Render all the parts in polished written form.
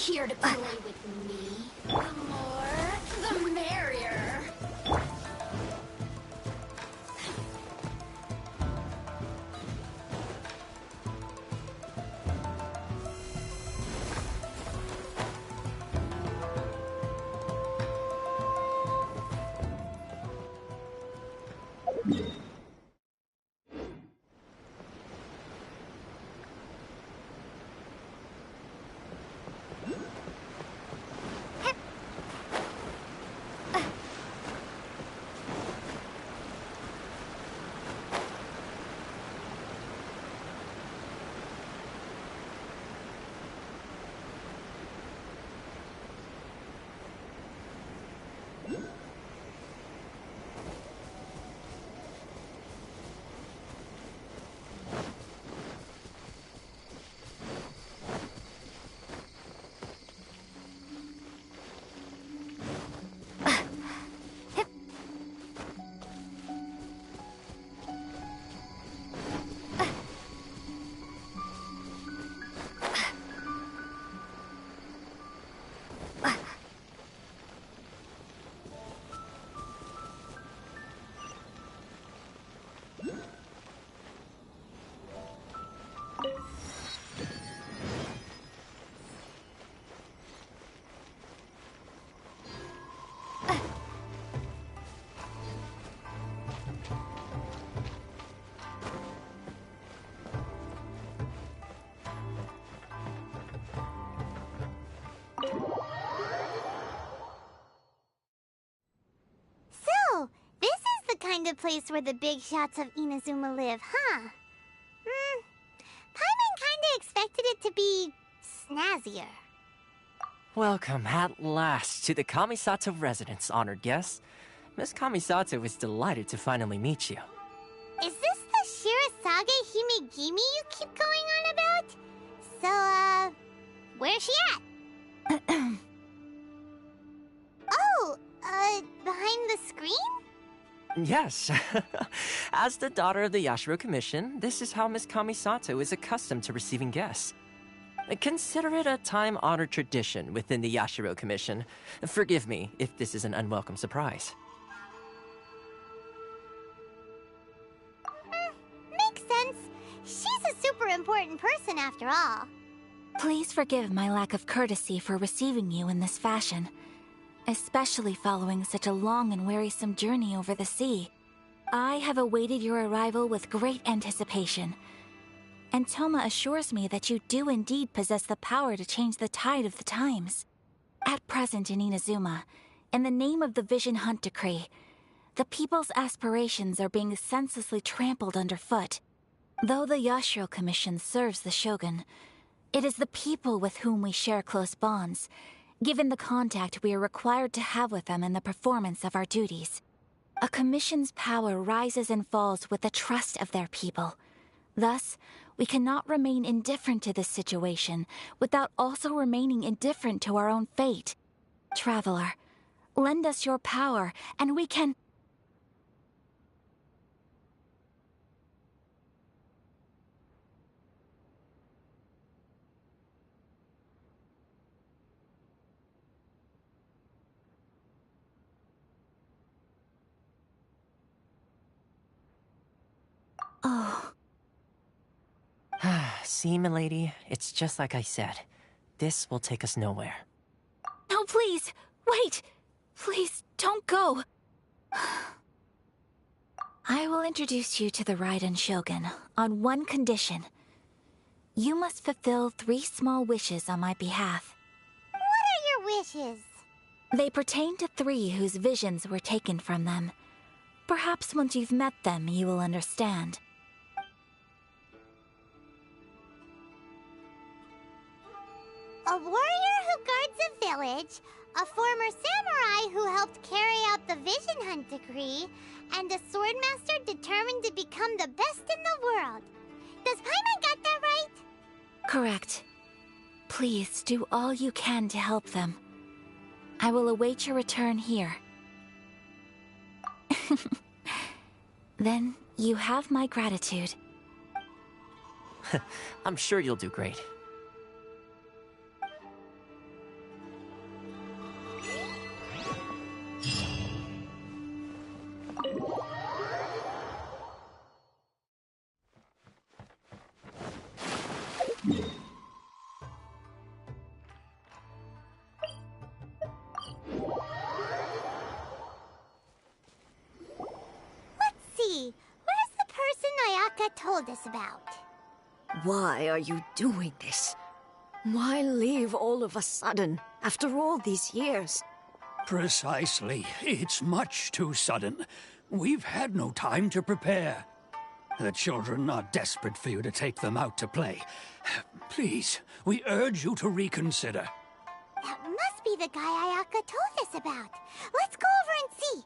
Here to play with me? The more, the merrier. So, this is the kind of place where the big shots of Inazuma live, huh? Paimon kinda expected it to be snazzier. Welcome at last to the Kamisato residence, honored guest. Miss Kamisato is delighted to finally meet you. Is this the Shirazage Himegimi you keep going on about? So, where's she at? Oh, behind the screen? Yes. As the daughter of the Yashiro Commission, this is how Miss Kamisato is accustomed to receiving guests. Consider it a time-honored tradition within the Yashiro Commission. Forgive me if this is an unwelcome surprise. Makes sense. She's a super important person after all. Please forgive my lack of courtesy for receiving you in this fashion, especially following such a long and wearisome journey over the sea. I have awaited your arrival with great anticipation, and Toma assures me that you do indeed possess the power to change the tide of the times. At present in Inazuma, in the name of the Vision Hunt Decree, the people's aspirations are being senselessly trampled underfoot. Though the Yashiro Commission serves the Shogun, it is the people with whom we share close bonds, given the contact we are required to have with them in the performance of our duties. A commission's power rises and falls with the trust of their people. Thus, we cannot remain indifferent to this situation without also remaining indifferent to our own fate. Traveler, lend us your power, and we can... Oh... See, milady, it's just like I said. This will take us nowhere. No, please! Wait! Please, don't go! I will introduce you to the Raiden Shogun on one condition. You must fulfill 3 small wishes on my behalf. What are your wishes? They pertain to 3 whose visions were taken from them. Perhaps once you've met them, you will understand. A warrior who guards a village, a former samurai who helped carry out the Vision Hunt Decree, and a swordmaster determined to become the best in the world. Does Paimon got that right? Correct. Please do all you can to help them. I will await your return here. Then you have my gratitude. I'm sure you'll do great. Ayaka told us about. Why are you doing this? Why leave all of a sudden, after all these years? Precisely. It's much too sudden. We've had no time to prepare. The children are desperate for you to take them out to play. Please, we urge you to reconsider. That must be the guy Ayaka told us about. Let's go over and see.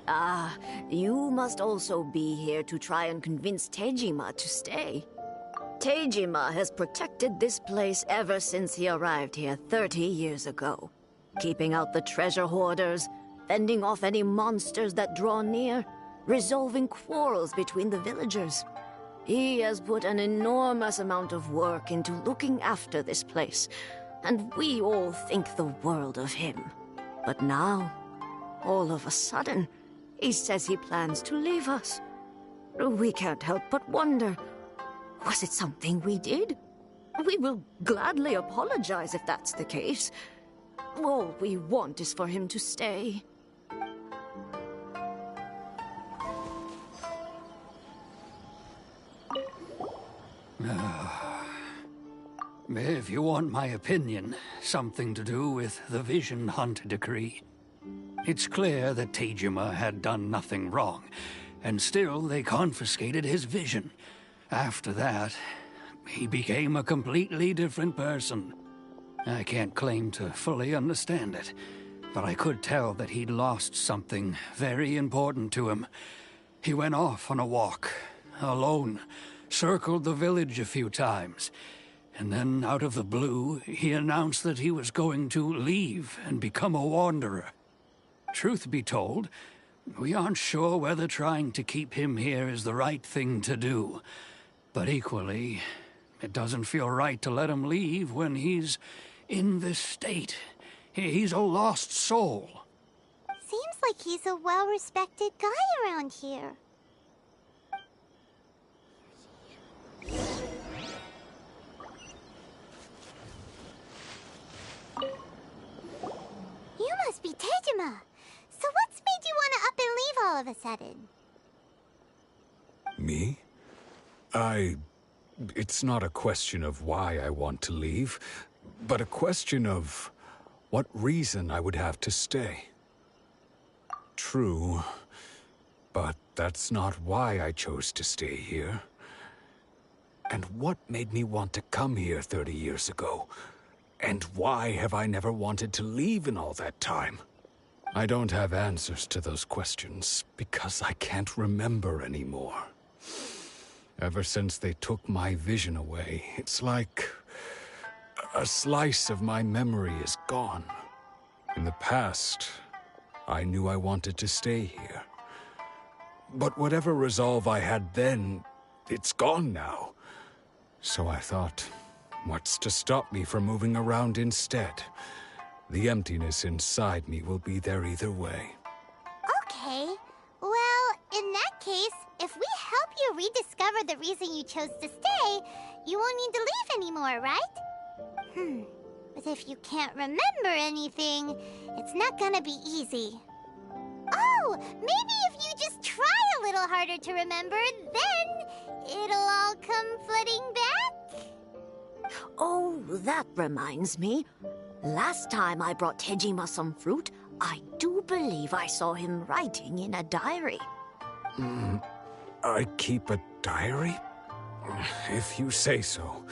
Ah, you must also be here to try and convince Tejima to stay. Tejima has protected this place ever since he arrived here 30 years ago. Keeping out the treasure hoarders, fending off any monsters that draw near, resolving quarrels between the villagers. He has put an enormous amount of work into looking after this place, and we all think the world of him. But now, all of a sudden, he says he plans to leave us. We can't help but wonder, was it something we did? We will gladly apologize if that's the case. All we want is for him to stay. If you want my opinion, something to do with the Vision Hunt decree. It's clear that Tejima had done nothing wrong, and still they confiscated his vision. After that, he became a completely different person. I can't claim to fully understand it, but I could tell that he'd lost something very important to him. He went off on a walk, alone, circled the village a few times, and then out of the blue, he announced that he was going to leave and become a wanderer. Truth be told, we aren't sure whether trying to keep him here is the right thing to do. But equally, it doesn't feel right to let him leave when he's in this state. He's a lost soul. Seems like he's a well-respected guy around here. You must be Tejima. So what's made you want to up and leave all of a sudden? Me? It's not a question of why I want to leave, but a question of what reason I would have to stay. True, but that's not why I chose to stay here. And what made me want to come here 30 years ago? And why have I never wanted to leave in all that time? I don't have answers to those questions because I can't remember anymore. Ever since they took my vision away, it's like a slice of my memory is gone. In the past, I knew I wanted to stay here. But whatever resolve I had then, it's gone now. So I thought, what's to stop me from moving around instead? The emptiness inside me will be there either way. Okay. Well, in that case, if we help you rediscover the reason you chose to stay, you won't need to leave anymore, right? But if you can't remember anything, it's not gonna be easy. Oh, maybe if you just try a little harder to remember, then it'll all come flooding back? Oh, that reminds me. Last time I brought Tejima some fruit, I do believe I saw him writing in a diary. I keep a diary? If you say so.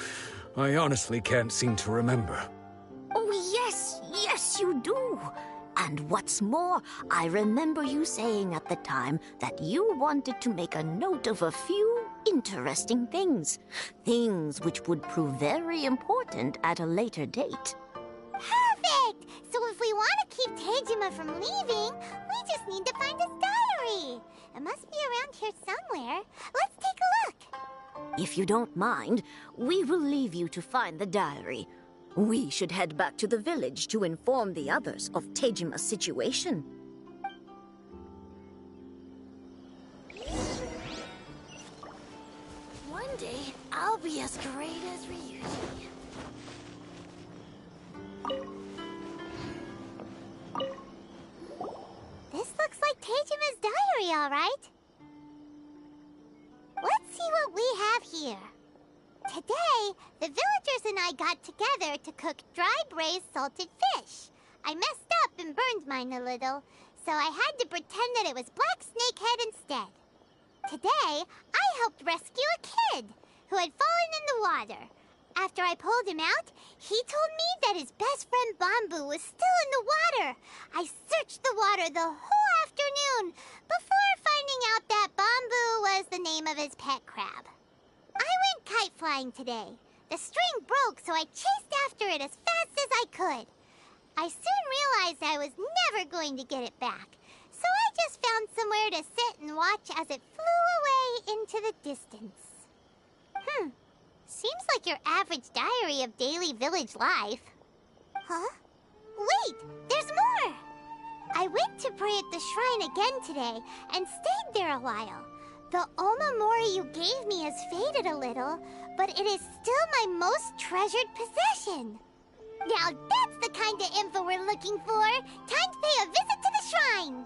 I honestly can't seem to remember. Oh, yes, you do. And what's more, I remember you saying at the time that you wanted to make a note of a few interesting things. Things which would prove very important at a later date. Perfect! So if we want to keep Tejima from leaving, we just need to find his diary. It must be around here somewhere. Let's take a look. If you don't mind, we will leave you to find the diary. We should head back to the village to inform the others of Tejima's situation. One day, I'll be as great as Ryuji. be alright. Let's see what we have here. Today, the villagers and I got together to cook dry braised salted fish. I messed up and burned mine a little, so I had to pretend that it was black snakehead instead. Today, I helped rescue a kid who had fallen in the water. After I pulled him out, he told me that his best friend Bamboo was still in the water. I searched the water the whole afternoon before finding out that Bamboo was the name of his pet crab. I went kite flying today. The string broke, so I chased after it as fast as I could. I soon realized I was never going to get it back, so I just found somewhere to sit and watch as it flew away into the distance. Seems like your average diary of daily village life. Huh? Wait, there's more! I went to pray at the shrine again today and stayed there a while. The Omamori you gave me has faded a little, but it is still my most treasured possession. Now that's the kind of info we're looking for. Time to pay a visit to the shrine.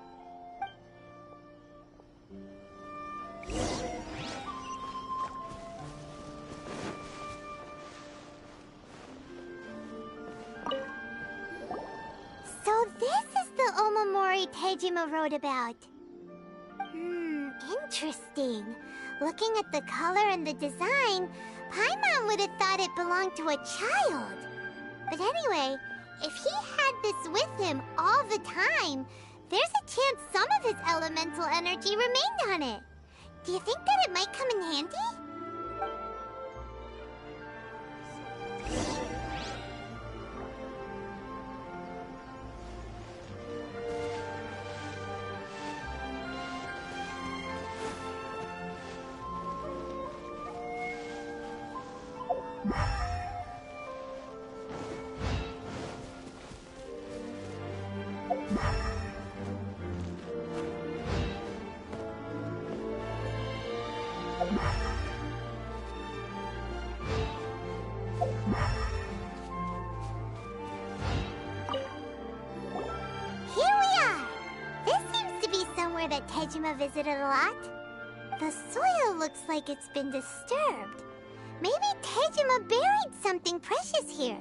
So this is the Omamori Tejima wrote about. Interesting. Looking at the color and the design, Paimon would have thought it belonged to a child. But anyway, if he had this with him all the time, there's a chance some of his elemental energy remained on it. Do you think that it might come in handy? That Tejima visited a lot. The soil looks like it's been disturbed. Maybe Tejima buried something precious here.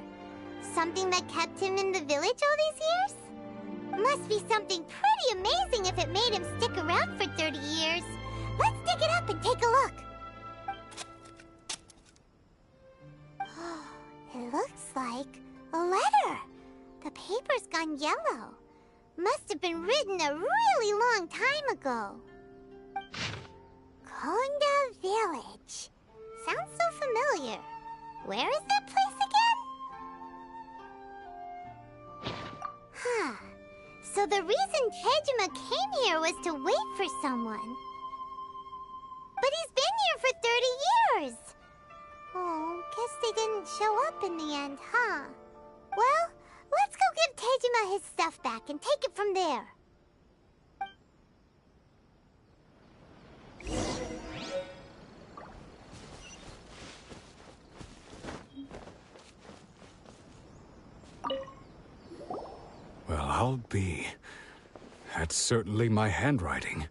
Something that kept him in the village all these years? Must be something pretty amazing if it made him stick around for 30 years. Let's dig it up and take a look. It looks like a letter. The paper's gone yellow. Must have been written a really long time ago. Konda Village. Sounds so familiar. Where is that place again? So the reason Tejima came here was to wait for someone. But he's been here for 30 years. Oh, guess they didn't show up in the end, huh? Well, let's go give Tejima his stuff back and take it from there. Well, I'll be. That's certainly my handwriting.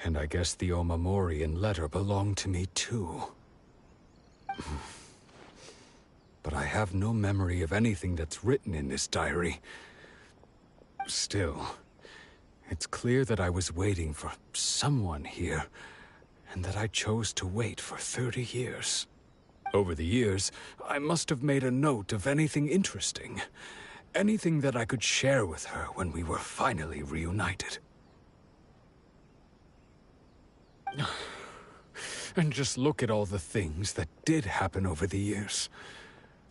And I guess the Omamorian letter belonged to me too. But I have no memory of anything that's written in this diary. Still, it's clear that I was waiting for someone here, and that I chose to wait for 30 years. Over the years, I must have made a note of anything interesting. Anything that I could share with her when we were finally reunited. And just look at all the things that did happen over the years.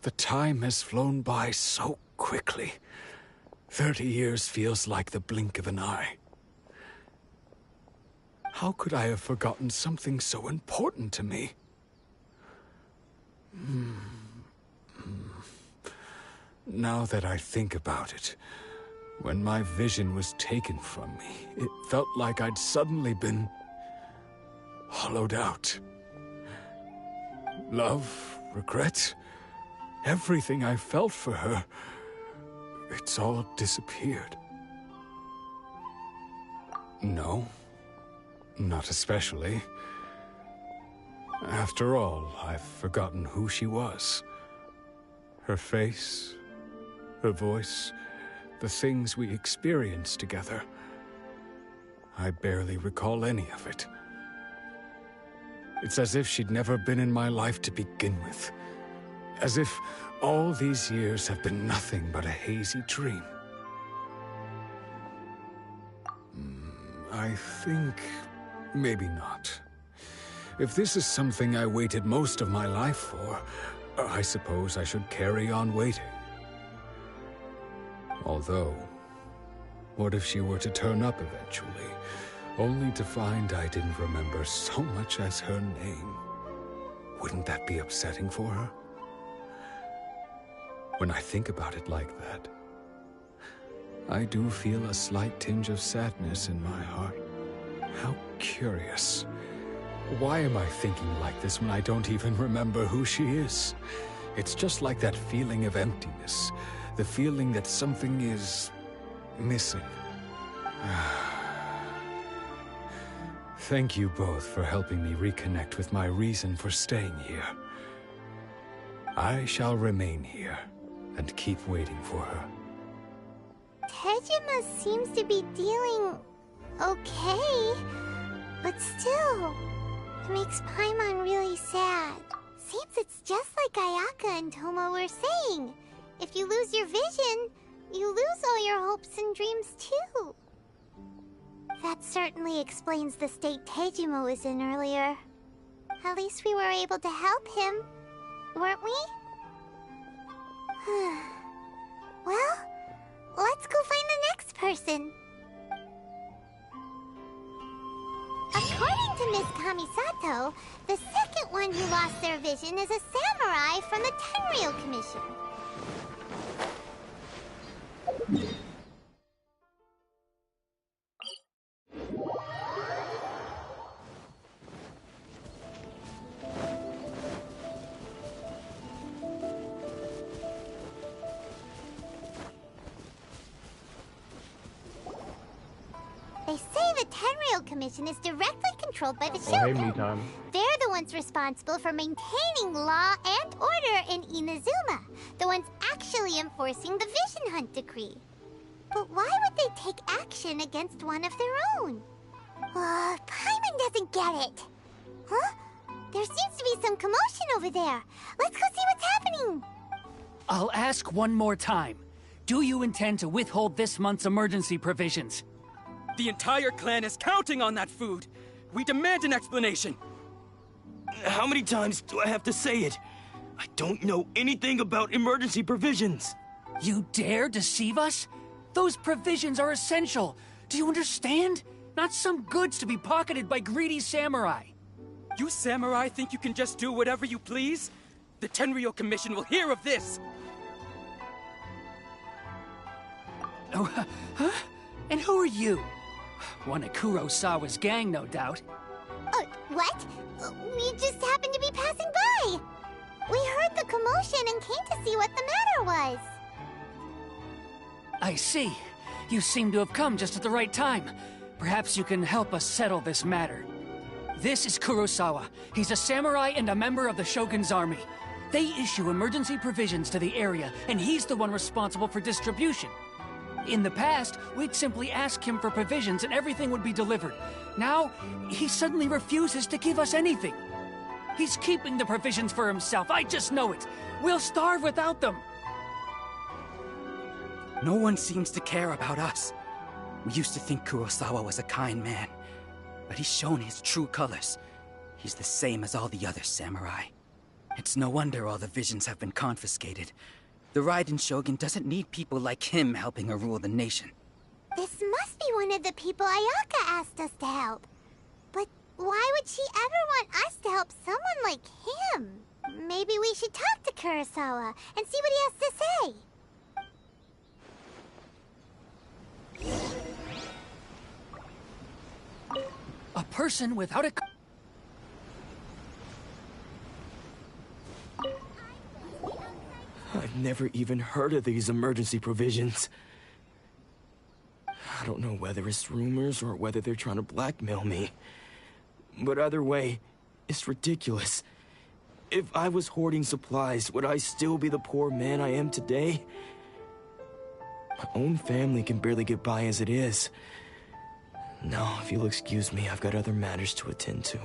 The time has flown by so quickly. 30 years feels like the blink of an eye. How could I have forgotten something so important to me? Now that I think about it, when my vision was taken from me, it felt like I'd suddenly been hollowed out. Love, regret, everything I felt for her, it's all disappeared. No, Not especially. After all, I've forgotten who she was. Her face, her voice, the things we experienced together. I barely recall any of it. It's as if she'd never been in my life to begin with. As if all these years have been nothing but a hazy dream. I think maybe not. If this is something I waited most of my life for, I suppose I should carry on waiting. Although, what if she were to turn up eventually, only to find I didn't remember so much as her name? Wouldn't that be upsetting for her? When I think about it like that, I do feel a slight tinge of sadness in my heart. How curious. Why am I thinking like this when I don't even remember who she is? It's just like that feeling of emptiness, the feeling that something is missing. Thank you both for helping me reconnect with my reason for staying here. I shall remain here and keep waiting for her. Tejima seems to be dealing okay, but still, it makes Paimon really sad. Seems it's just like Ayaka and Toma were saying. If you lose your vision, you lose all your hopes and dreams too. That certainly explains the state Tejima was in earlier. At least we were able to help him, weren't we? Well, let's go find the next person. According to Miss Kamisato, the second one who lost their vision is a samurai from the Tenryou Commission. They say the Tenryou Commission is directly controlled by the Shogun. Hey, me time. They're the ones responsible for maintaining law and order in Inazuma. The ones actually enforcing the Vision Hunt decree. But why would they take action against one of their own? Paimon doesn't get it. Huh? There seems to be some commotion over there. Let's go see what's happening. I'll ask one more time. Do you intend to withhold this month's emergency provisions? The entire clan is counting on that food! We demand an explanation! How many times do I have to say it? I don't know anything about emergency provisions. You dare deceive us? Those provisions are essential. Do you understand? Not some goods to be pocketed by greedy samurai. You samurai think you can just do whatever you please? The Tenryou Commission will hear of this! Oh, huh? And who are you? One of Kurosawa's gang, no doubt. What? We just happened to be passing by. We heard the commotion and came to see what the matter was. I see. You seem to have come just at the right time. Perhaps you can help us settle this matter. This is Kurosawa. He's a samurai and a member of the Shogun's army. They issue emergency provisions to the area, and he's the one responsible for distribution. In the past, we'd simply ask him for provisions and everything would be delivered. Now, he suddenly refuses to give us anything. He's keeping the provisions for himself, I just know it. We'll starve without them. No one seems to care about us. We used to think Kurosawa was a kind man, but he's shown his true colors. He's the same as all the other samurai. It's no wonder all the visions have been confiscated. The Raiden Shogun doesn't need people like him helping her rule the nation. This must be one of the people Ayaka asked us to help. But why would she ever want us to help someone like him? Maybe we should talk to Kurosawa and see what he has to say. A person without a... I've never even heard of these emergency provisions. I don't know whether it's rumors or whether they're trying to blackmail me. But either way, it's ridiculous. If I was hoarding supplies, would I still be the poor man I am today? My own family can barely get by as it is. Now, if you'll excuse me, I've got other matters to attend to.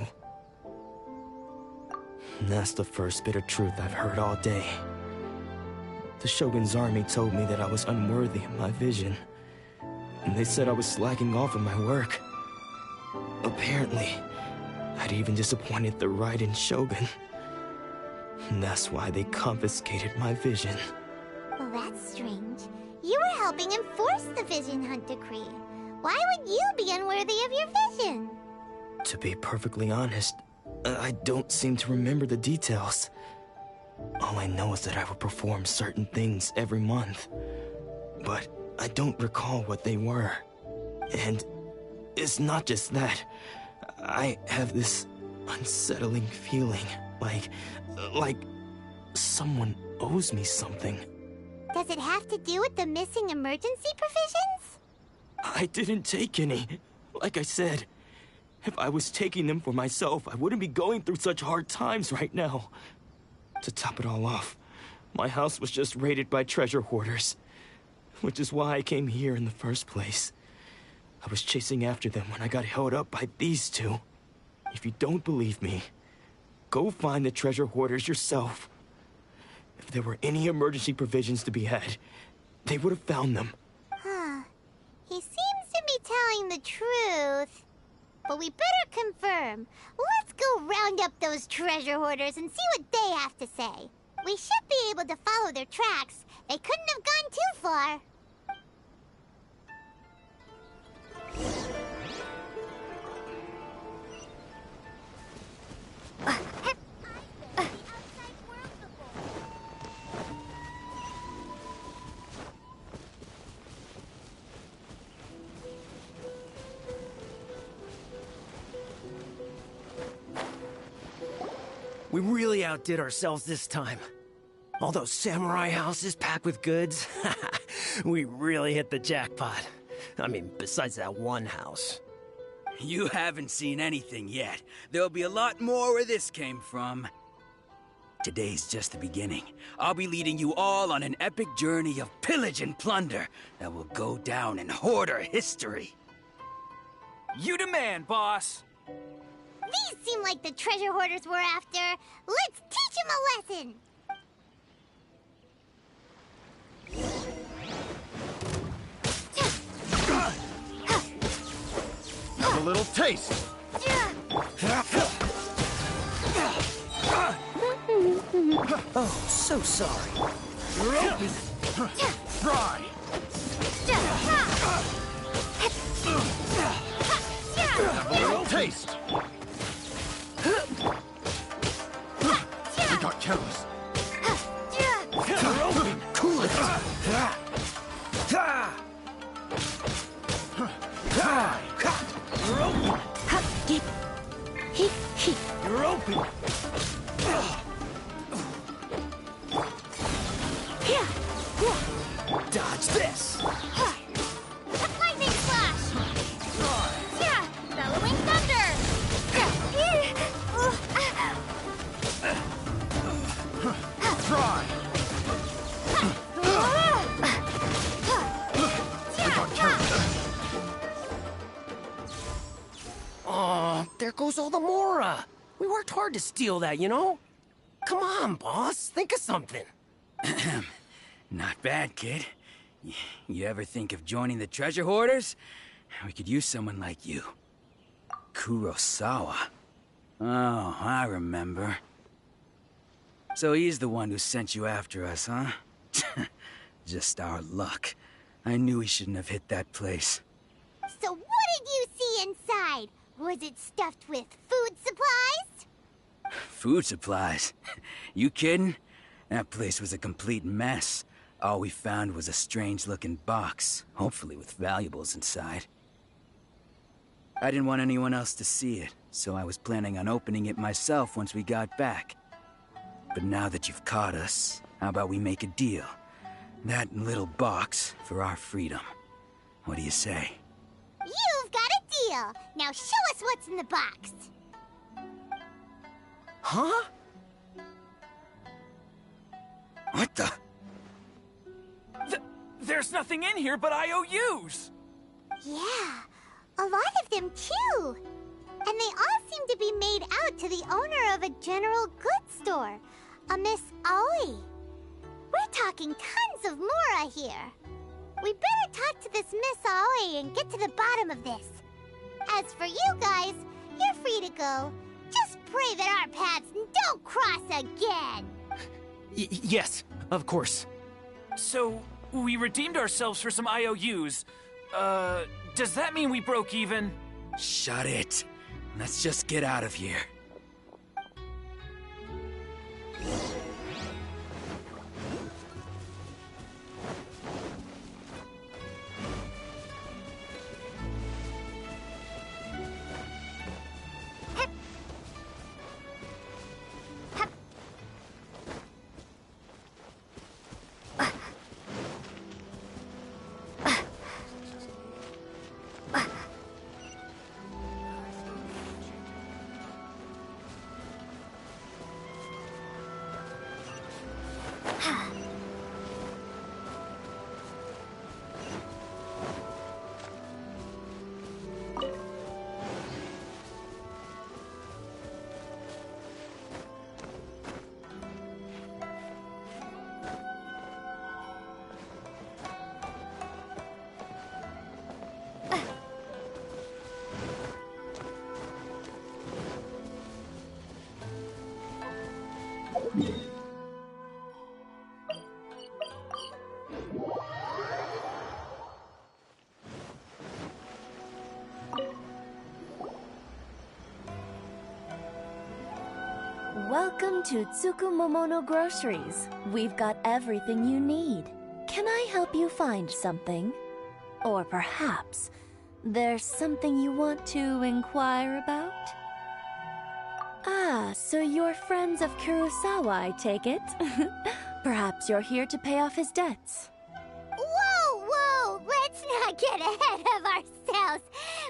And that's the first bit of truth I've heard all day. The Shogun's army told me that I was unworthy of my vision. And they said I was slacking off in my work. Apparently, I'd even disappointed the Raiden Shogun. And that's why they confiscated my vision. Well, that's strange. You were helping enforce the Vision Hunt Decree. Why would you be unworthy of your vision? To be perfectly honest, I don't seem to remember the details. All I know is that I would perform certain things every month. But I don't recall what they were. And it's not just that. I have this unsettling feeling, like someone owes me something. Does it have to do with the missing emergency provisions? I didn't take any. Like I said, if I was taking them for myself, I wouldn't be going through such hard times right now. To top it all off, my house was just raided by treasure hoarders, which is why I came here in the first place. I was chasing after them when I got held up by these two. If you don't believe me, go find the treasure hoarders yourself. If there were any emergency provisions to be had, they would have found them. Huh. He seems to be telling the truth. But we better confirm. Let's go round up those treasure hoarders and see what they have to say. We should be able to follow their tracks. They couldn't have gone too far. We really outdid ourselves this time. All those samurai houses packed with goods. We really hit the jackpot. I mean, besides that one house. You haven't seen anything yet. There'll be a lot more where this came from. Today's just the beginning. I'll be leading you all on an epic journey of pillage and plunder that will go down in hoarder history. You demand, boss. These seem like the treasure hoarders we're after. Let's teach them a lesson. Have a little taste. Oh, so sorry. You're open. Try. Have a little taste. We got careless. You're open. Cool it. You're open. You're open. Dodge this. Lightning flash! Bellowing thunder! Try. We got careless. Oh, there goes all the Mora. We worked hard to steal that, you know? Come on, boss. Think of something. Not bad, kid. You ever think of joining the treasure hoarders? We could use someone like you. Kurosawa. Oh, I remember. So he's the one who sent you after us, huh? Just our luck. I knew he shouldn't have hit that place. So what did you see inside? Was it stuffed with food supplies? Food supplies? You kidding? That place was a complete mess. All we found was a strange-looking box, hopefully with valuables inside. I didn't want anyone else to see it, so I was planning on opening it myself once we got back. But now that you've caught us, how about we make a deal? That little box for our freedom. What do you say? You've got a deal. Now show us what's in the box. Huh? What the? There's nothing in here but IOUs! Yeah, a lot of them too. And they all seem to be made out to the owner of a general goods store, a Miss Aoi. We're talking tons of Mora here. We better talk to this Miss Aoi and get to the bottom of this. As for you guys, you're free to go. Just pray that our paths don't cross again. Yes, of course. So, we redeemed ourselves for some IOUs. Does that mean we broke even? Shut it. Let's just get out of here. Welcome to Tsukumomono Groceries. We've got everything you need. Can I help you find something? Or perhaps there's something you want to inquire about? Ah, so you're friends of Kurosawa, I take it? Perhaps you're here to pay off his debts. Whoa! Let's not get ahead of ourselves.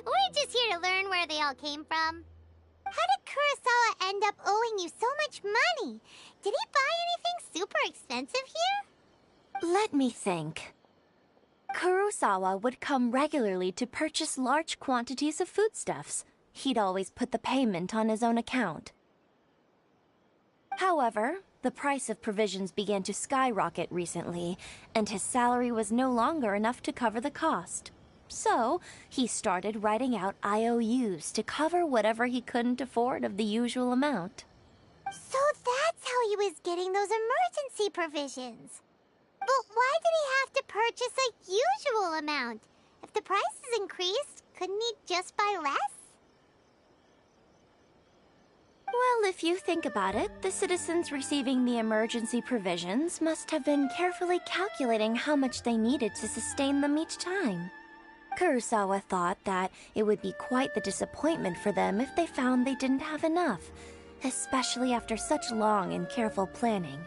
We're just here to learn where they all came from. How did Kurosawa end up owing you so much money? Did he buy anything super expensive here? Let me think. Kurosawa would come regularly to purchase large quantities of foodstuffs. He'd always put the payment on his own account. However, the price of provisions began to skyrocket recently, and his salary was no longer enough to cover the cost. So, he started writing out IOUs to cover whatever he couldn't afford of the usual amount. So that's how he was getting those emergency provisions. But why did he have to purchase a usual amount? If the prices increased, couldn't he just buy less? Well, if you think about it, the citizens receiving the emergency provisions must have been carefully calculating how much they needed to sustain them each time. Kurosawa thought that it would be quite the disappointment for them if they found they didn't have enough, especially after such long and careful planning.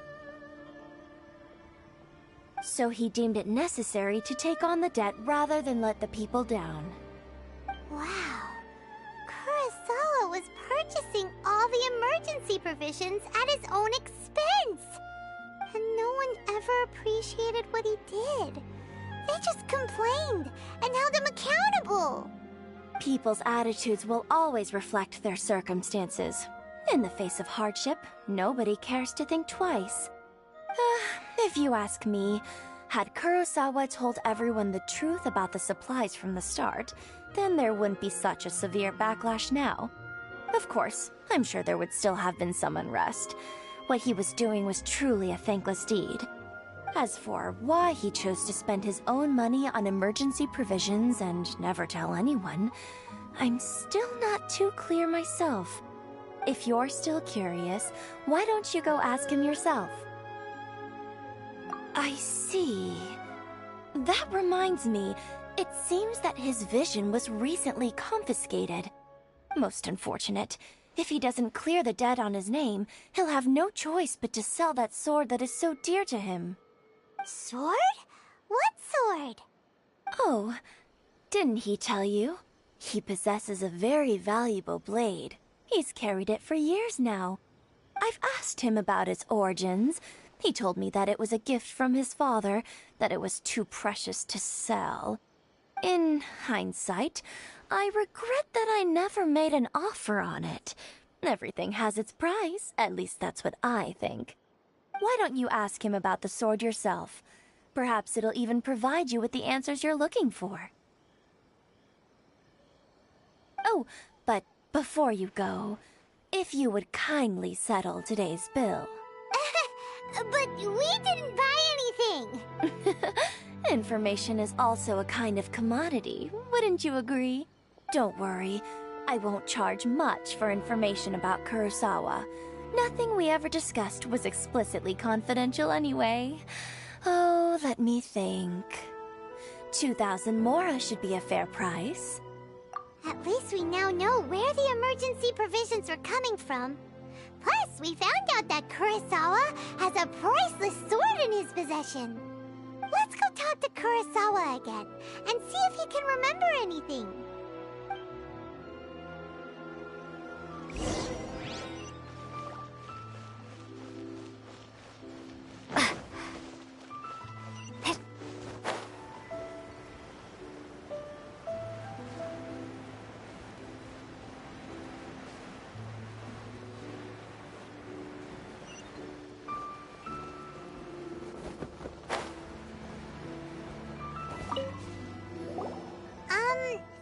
So he deemed it necessary to take on the debt rather than let the people down. Wow. Kurosawa was purchasing all the emergency provisions at his own expense. And no one ever appreciated what he did. They just complained and held him accountable. People's attitudes will always reflect their circumstances. In the face of hardship, nobody cares to think twice. If you ask me, had Kurosawa told everyone the truth about the supplies from the start, then there wouldn't be such a severe backlash now. Of course, I'm sure there would still have been some unrest. What he was doing was truly a thankless deed. As for why he chose to spend his own money on emergency provisions and never tell anyone, I'm still not too clear myself. If you're still curious, why don't you go ask him yourself? I see. That reminds me, it seems that his vision was recently confiscated. Most unfortunate. If he doesn't clear the debt on his name, he'll have no choice but to sell that sword that is so dear to him. Sword? What sword? Oh, didn't he tell you? He possesses a very valuable blade. He's carried it for years now. I've asked him about its origins. He told me that it was a gift from his father, that it was too precious to sell. In hindsight, I regret that I never made an offer on it. Everything has its price, at least that's what I think. Why don't you ask him about the sword yourself? Perhaps it'll even provide you with the answers you're looking for. Oh, but before you go, if you would kindly settle today's bill. But we didn't buy anything! Information is also a kind of commodity, wouldn't you agree? Don't worry, I won't charge much for information about Kurosawa. Nothing we ever discussed was explicitly confidential anyway. Oh, let me think. 2,000 mora should be a fair price. At least we now know where the emergency provisions are coming from. Plus, we found out that Kurosawa has a priceless sword in his possession. Let's go talk to Kurosawa again, and see if he can remember anything.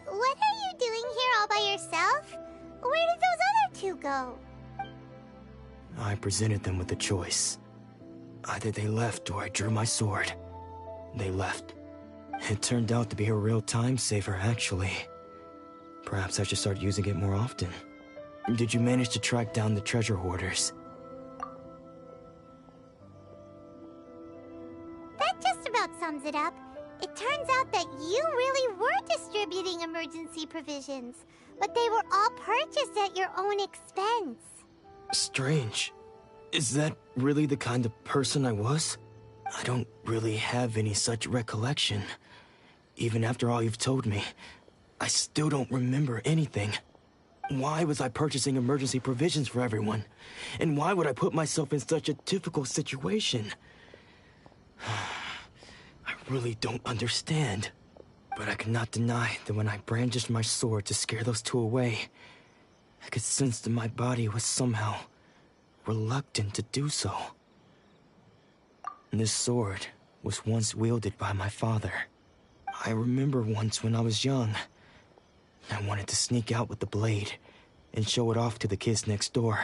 What are you doing here all by yourself? Where did those other two go? I presented them with a choice. Either they left or I drew my sword. They left. It turned out to be a real time saver, actually. Perhaps I should start using it more often. Did you manage to track down the treasure hoarders? That just about sums it up. It turns out that you really were distributing emergency provisions, but they were all purchased at your own expense. Strange. Is that really the kind of person I was? I don't really have any such recollection. Even after all you've told me, I still don't remember anything. Why was I purchasing emergency provisions for everyone? And why would I put myself in such a difficult situation? I really don't understand. But I cannot deny that when I brandished my sword to scare those two away, I could sense that my body was somehow reluctant to do so. This sword was once wielded by my father. I remember once when I was young, I wanted to sneak out with the blade and show it off to the kids next door.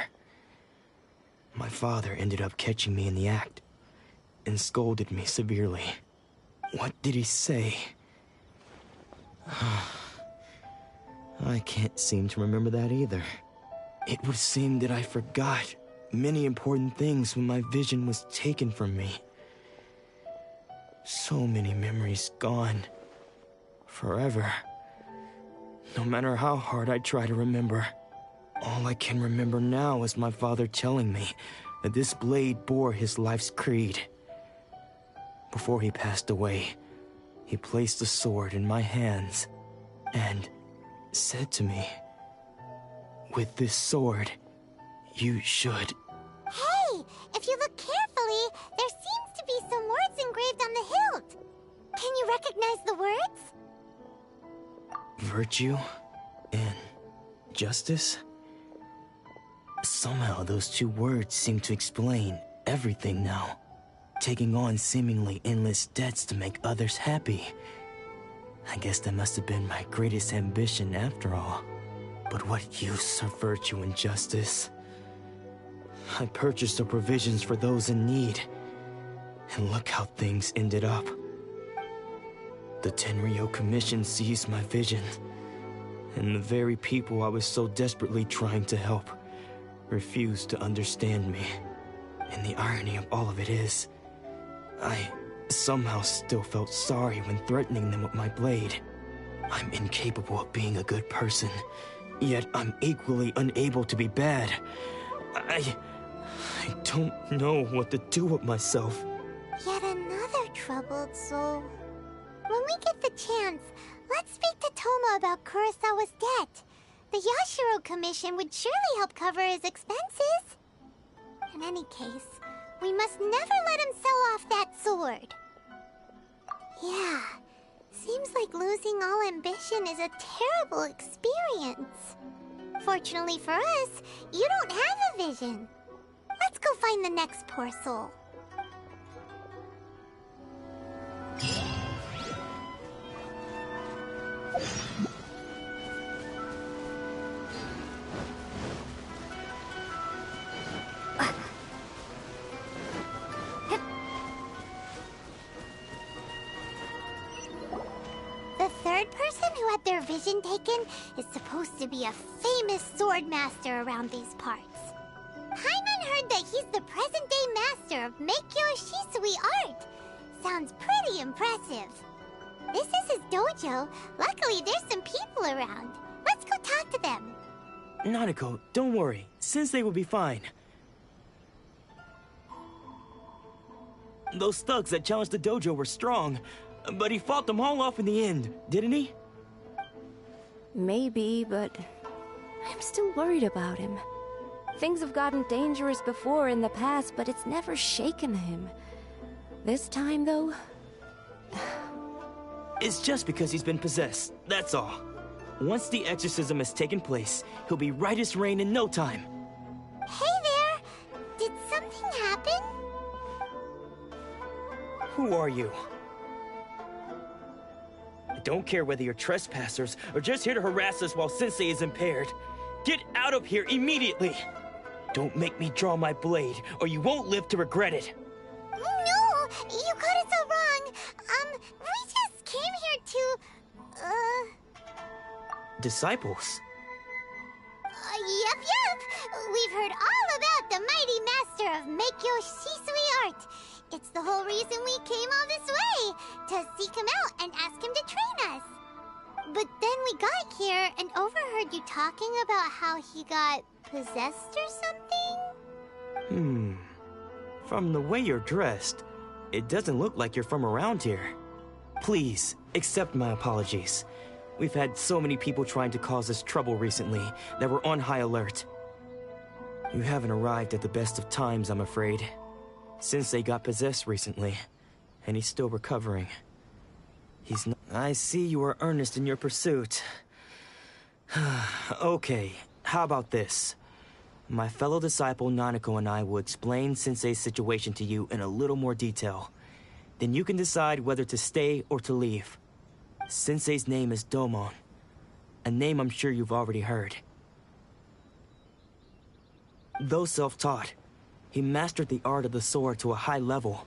My father ended up catching me in the act and scolded me severely. What did he say? I can't seem to remember that either. It would seem that I forgot many important things when my vision was taken from me. So many memories gone. Forever. No matter how hard I try to remember, all I can remember now is my father telling me that this blade bore his life's creed. Before he passed away, he placed the sword in my hands and said to me, "With this sword, you should..." Hey, if you look carefully, there seems to be some words engraved on the hilt. Can you recognize the words? Virtue and justice? Somehow those two words seem to explain everything now. Taking on seemingly endless debts to make others happy. I guess that must have been my greatest ambition after all. But what use are virtue and justice? I purchased the provisions for those in need, and look how things ended up. The Tenryo Commission seized my vision, and the very people I was so desperately trying to help refused to understand me. And the irony of all of it is, I somehow still felt sorry when threatening them with my blade. I'm incapable of being a good person, yet I'm equally unable to be bad. I don't know what to do with myself. Yet another troubled soul. When we get the chance, let's speak to Toma about Kurosawa's debt. The Yashiro Commission would surely help cover his expenses. In any case, we must never let him sell off that sword. Yeah, seems like losing all ambition is a terrible experience. Fortunately for us, you don't have a vision. Let's go find the next poor soul. The third person who had their vision taken is supposed to be a famous sword master around these parts. Paimon heard that he's the present-day master of Meikyo Shisui art. Sounds pretty impressive. This is his dojo. Luckily, there's some people around. Let's go talk to them. Nanako, don't worry. Sensei will be fine. Those thugs that challenged the dojo were strong, but he fought them all off in the end, didn't he? Maybe, but I'm still worried about him. Things have gotten dangerous before in the past, but it's never shaken him. This time, though... It's just because he's been possessed, that's all. Once the exorcism has taken place, he'll be right as rain in no time. Hey there! Did something happen? Who are you? I don't care whether you're trespassers or just here to harass us while Sensei is impaired. Get out of here immediately! Don't make me draw my blade, or you won't live to regret it. No! You got it so wrong! We just came here to... Disciples? Yep. We've heard all about the mighty master of Meikyo Shisui art. It's the whole reason we came all this way, to seek him out and ask him to train us. But then we got here and overheard you talking about how he got possessed or something? From the way you're dressed, it doesn't look like you're from around here. Please, accept my apologies. We've had so many people trying to cause us trouble recently that we're on high alert. You haven't arrived at the best of times, I'm afraid. Sensei got possessed recently, and he's still recovering. He's not... I see you are earnest in your pursuit. Okay, how about this? My fellow disciple Nanako and I will explain Sensei's situation to you in a little more detail. Then you can decide whether to stay or to leave. Sensei's name is Domon, a name I'm sure you've already heard. Though self-taught, he mastered the art of the sword to a high level.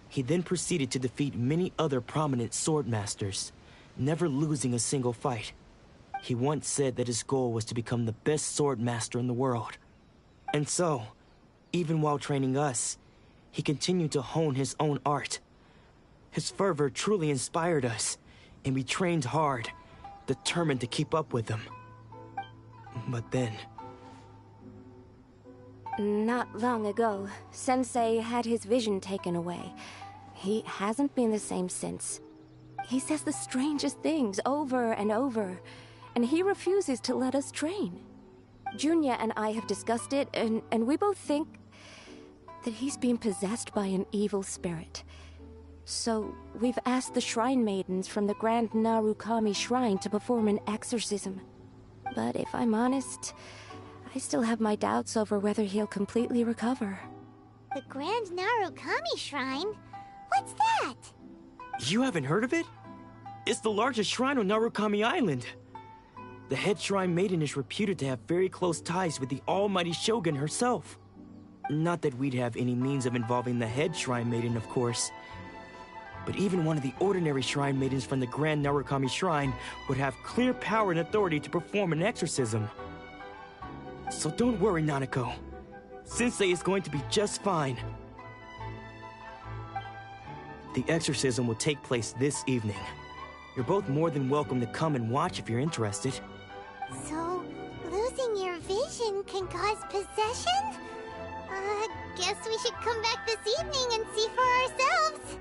He then proceeded to defeat many other prominent sword masters, never losing a single fight. He once said that his goal was to become the best sword master in the world. And so, even while training us, he continued to hone his own art. His fervor truly inspired us, and we trained hard, determined to keep up with him. But then... Not long ago, Sensei had his vision taken away. He hasn't been the same since. He says the strangest things over and over, and he refuses to let us train. Junya and I have discussed it, and we both think that he's been possessed by an evil spirit. So, we've asked the Shrine Maidens from the Grand Narukami Shrine to perform an exorcism. But if I'm honest, I still have my doubts over whether he'll completely recover. The Grand Narukami Shrine? What's that? You haven't heard of it? It's the largest shrine on Narukami Island. The head shrine maiden is reputed to have very close ties with the almighty Shogun herself. Not that we'd have any means of involving the head shrine maiden, of course. But even one of the ordinary shrine maidens from the Grand Narukami Shrine would have clear power and authority to perform an exorcism. So don't worry, Nanako. Sensei is going to be just fine. The exorcism will take place this evening. You're both more than welcome to come and watch if you're interested. So, losing your vision can cause possession? Guess we should come back this evening and see for ourselves.